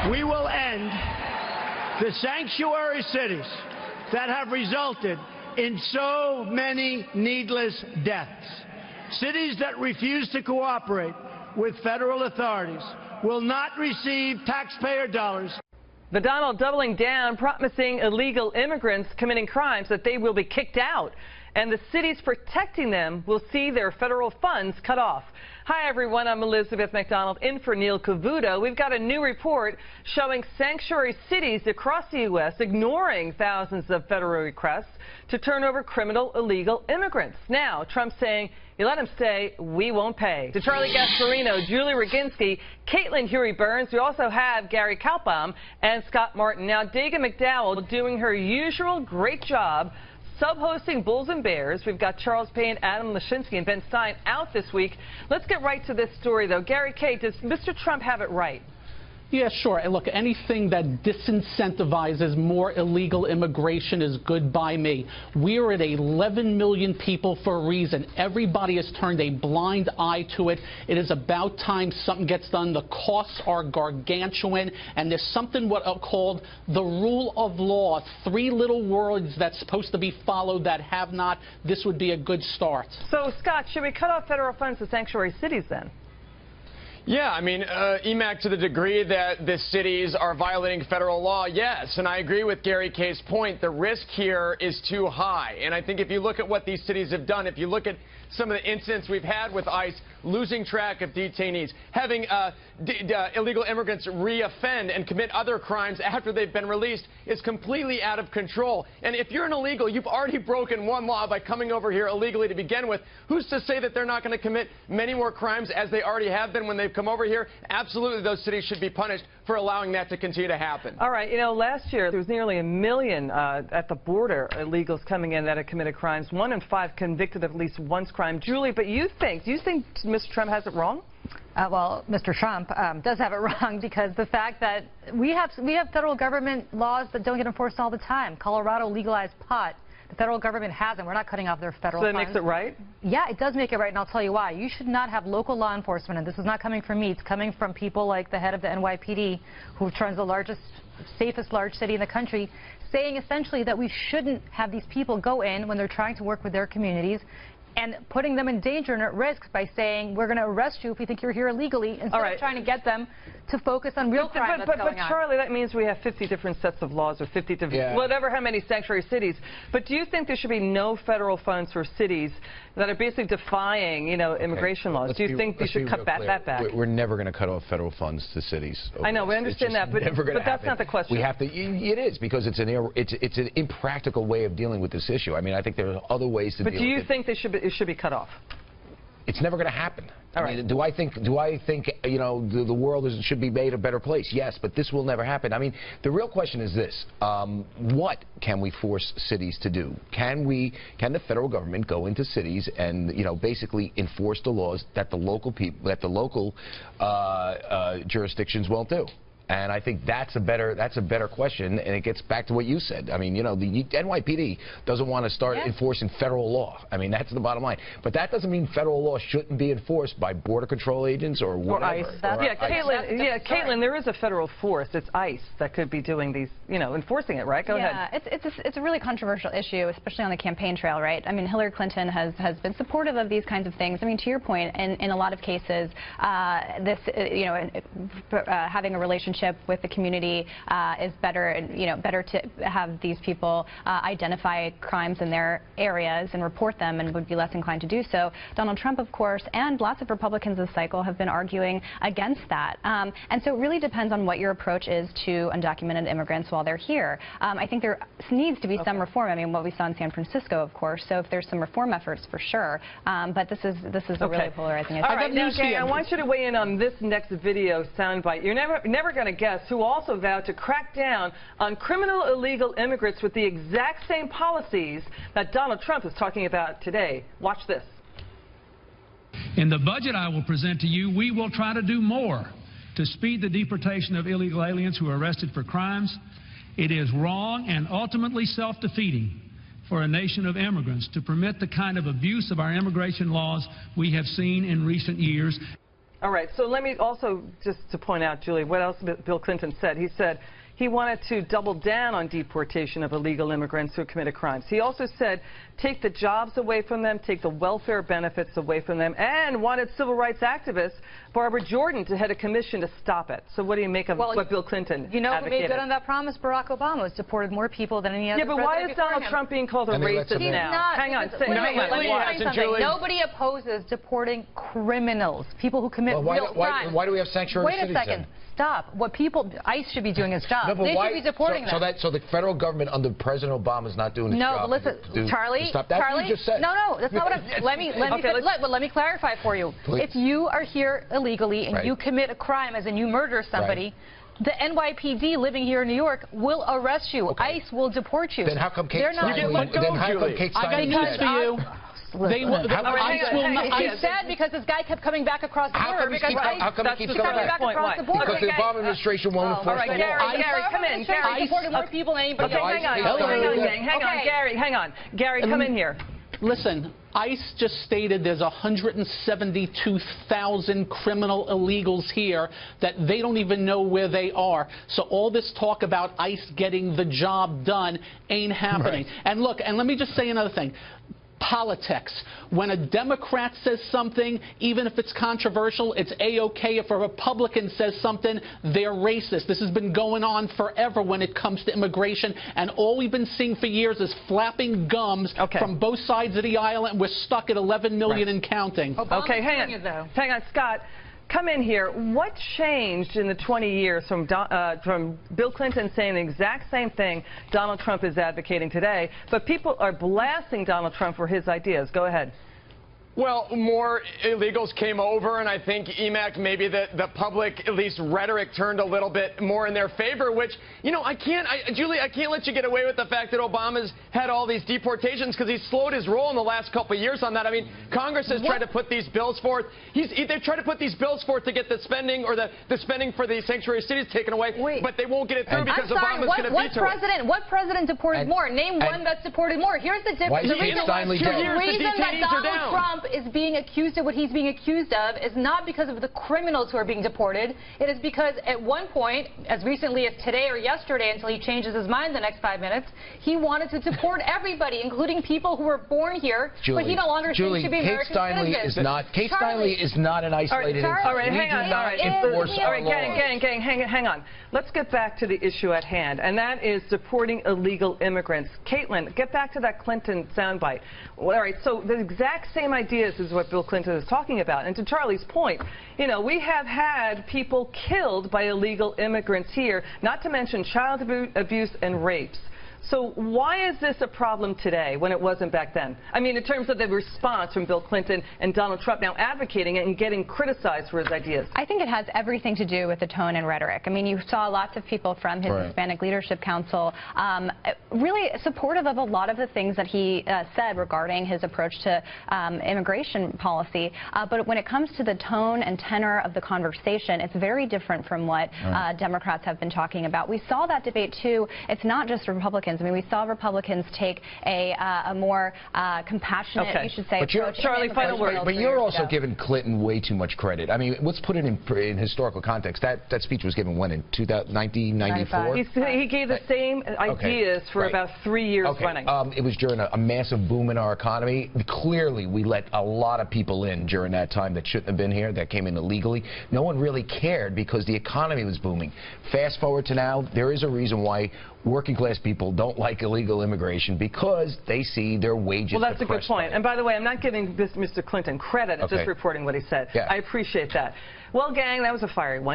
We will end the sanctuary cities that have resulted in so many needless deaths. Cities that refuse to cooperate with federal authorities will not receive taxpayer dollars. The Donald doubling down, promising illegal immigrants committing crimes that they will be kicked out, and the cities protecting them will see their federal funds cut off. Hi, everyone. I'm Elizabeth McDonald in for Neil Cavuto. We've got a new report showing sanctuary cities across the U.S. ignoring thousands of federal requests to turn over criminal illegal immigrants. Now, Trump saying, you let them stay, we won't pay. To Charlie Gasparino, Julie Roginski, Caitlin Huey-Burns. We also have Gary Kaltbaum and Scott Martin. Now, Daga McDowell doing her usual great job sub-hosting Bulls and Bears. We've got Charles Payne, Adam Lashinsky, and Ben Stein out this week. Let's get right to this story, though. Gary K., does Mr. Trump have it right? Yeah, sure. And look, anything that disincentivizes more illegal immigration is good by me. We're at 11 million people for a reason. Everybody has turned a blind eye to it. It is about time something gets done. The costs are gargantuan, and there's something called the rule of law. 3 little words that's supposed to be followed that have not. This would be a good start. So, Scott, should we cut off federal funds to sanctuary cities then? Yeah, I mean, EMAC, to the degree that the cities are violating federal law, yes. And I agree with Gary K's point. The risk here is too high. And I think if you look at what these cities have done, if you look at some of the incidents we've had with ICE, losing track of detainees, having illegal immigrants re-offend and commit other crimes after they've been released is completely out of control. And if you're an illegal, you've already broken one law by coming over here illegally to begin with. Who's to say that they're not going to commit many more crimes as they already have been when they've come over here? Absolutely, those cities should be punished for allowing that to continue to happen. All right, you know, last year there was nearly 1 million at the border illegals coming in that had committed crimes. 1 in 5 convicted of at least one crime. Julie, but do you think Mr. Trump has it wrong? Well, Mr. Trump does have it wrong, because the fact that we have federal government laws that don't get enforced all the time. Colorado legalized pot. The federal government hasn't. We're not cutting off their federal funds. So that makes it right? Yeah, it does make it right, and I'll tell you why. You should not have local law enforcement, and this is not coming from me. It's coming from people like the head of the NYPD, who runs the largest, safest large city in the country, saying essentially that we shouldn't have these people go in when they're trying to work with their communities and putting them in danger and at risk by saying, we're going to arrest you if we think you're here illegally, instead of trying to get them to focus on real crime that's going on. Charlie, that means we have 50 different sets of laws, or 50 different, whatever, how many sanctuary cities. But do you think there should be no federal funds for cities that are basically defying, you know, immigration laws? Do you think we should cut that back? We're never going to cut off federal funds to cities. I know, we understand that, but that's not the question. We have to. It is, because it's an impractical way of dealing with this issue. I mean, I think there are other ways to deal with it. But do you think it should be cut off? It's never going to happen. I mean, do I think you know the world should be made a better place? Yes, but this will never happen. I mean, the real question is this: what can we force cities to do? Can the federal government go into cities and, you know, basically enforce the laws that the local jurisdictions won't do? And I think that's a better question, and it gets back to what you said. I mean, you know, the NYPD doesn't want to start enforcing federal law. I mean, that's the bottom line. But that doesn't mean federal law shouldn't be enforced by border control agents or whatever. Or ICE. Caitlin, there is a federal force. It's ICE that could be doing these, you know, enforcing it, right? Go ahead. It's a really controversial issue, especially on the campaign trail, right? I mean, Hillary Clinton has been supportive of these kinds of things. I mean, to your point, in a lot of cases, having a relationship with the community is better, and better to have these people identify crimes in their areas and report them, and would be less inclined to do so. Donald Trump, of course, and lots of Republicans this cycle have been arguing against that. And so it really depends on what your approach is to undocumented immigrants while they're here. I think there needs to be some reform. I mean, what we saw in San Francisco, of course. So if there's some reform efforts, for sure. But this is a really polarizing issue. All right, now, Gary, I want you to weigh in on this next video soundbite. You're never going to guess who also vowed to crack down on criminal illegal immigrants with the exact same policies that Donald Trump is talking about today. Watch this. In the budget I will present to you, we will try to do more to speed the deportation of illegal aliens who are arrested for crimes. It is wrong and ultimately self-defeating for a nation of immigrants to permit the kind of abuse of our immigration laws we have seen in recent years. All right, so let me also, just to point out, Julie, what else Bill Clinton said. He said he wanted to double down on deportation of illegal immigrants who committed crimes. He also said take the jobs away from them, take the welfare benefits away from them, and wanted civil rights activist Barbara Jordan to head a commission to stop it. So what do you make of what Bill Clinton You know who advocated? made good on that promise? Barack Obama has deported more people than any other president. Yeah, but why is Donald Trump being called a racist now? Hang on. Let me tell you something. Nobody opposes deporting criminals, people who commit real crimes. Why do we have sanctuary cities? Wait a second. Stop. What ICE should be doing its job. They should be deporting them. So the federal government under President Obama is not doing its job. No, listen, Charlie. Stop that. Charlie, you just said. No, that's not what I'm. Let me clarify for you. Please. If you are here illegally and you commit a crime, as in you murder somebody. The NYPD living here in New York will arrest you. ICE will deport you. Then how come Kate Steinle? I got news for you. I said because this guy kept coming back across the border. How come he keeps coming back across the border? Because the Obama administration won't enforce the law. Gary, come in. Gary, deported more people than anybody else. Hang on. Gary, come in here. Listen, ICE just stated there's 172,000 criminal illegals here that they don't even know where they are. So all this talk about ICE getting the job done ain't happening. Right. And look, and let me just say another thing. Politics. When a Democrat says something, even if it's controversial, it's A-OK. If a Republican says something, they're racist. This has been going on forever when it comes to immigration, and all we've been seeing for years is flapping gums from both sides of the aisle, and we're stuck at 11 million and counting. Okay, hang on, Scott. Come in here. What changed in the 20 years from Bill Clinton saying the exact same thing Donald Trump is advocating today, but people are blasting Donald Trump for his ideas? Go ahead. Well, more illegals came over, and I think, EMAC, maybe the public, at least rhetoric, turned a little bit more in their favor, which, you know, Julie, I can't let you get away with the fact that Obama's had all these deportations because he's slowed his roll in the last couple of years on that. I mean, Congress has tried to put these bills forth. They've tried to put these bills forth to get the spending or the spending for the sanctuary cities taken away, but they won't get it through because Obama's going to veto it. What president deported more? Name one that's deported more. Here's the difference. The reason that Donald Trump is being accused of what he's being accused of is not because of the criminals who are being deported. It is because at one point, as recently as today or yesterday, until he changes his mind in the next 5 minutes, he wanted to deport everybody, including people who were born here, but he no longer thinks should be American citizens. Kate Steinle is not an isolated incident. All right, hang on. Gang, hang on. Let's get back to the issue at hand, and that is deporting illegal immigrants. Caitlin, get back to that Clinton soundbite. All right, so the exact same ideas is what Bill Clinton is talking about. And to Charlie's point, you know, we have had people killed by illegal immigrants here, not to mention child abuse and rapes. So why is this a problem today when it wasn't back then? I mean, in terms of the response from Bill Clinton and Donald Trump now advocating it and getting criticized for his ideas. I think it has everything to do with the tone and rhetoric. I mean, you saw lots of people from his Hispanic Leadership Council really supportive of a lot of the things that he said regarding his approach to immigration policy. But when it comes to the tone and tenor of the conversation, it's very different from what Democrats have been talking about. We saw that debate, too. It's not just Republicans. I mean, we saw Republicans take a more compassionate, you should say, approach. Charlie, final word. But you're also giving Clinton way too much credit. I mean, let's put it in historical context. That speech was given when, in 1994? He gave the same ideas for about 3 years running. It was during a massive boom in our economy. Clearly, we let a lot of people in during that time that shouldn't have been here, that came in illegally. No one really cared because the economy was booming. Fast forward to now, there is a reason why working class people don't like illegal immigration, because they see their wages depressed. Well, that's a good point. And by the way, I'm not giving Mr. Clinton credit. I'm just reporting what he said. I appreciate that. Well, gang, that was a fiery one.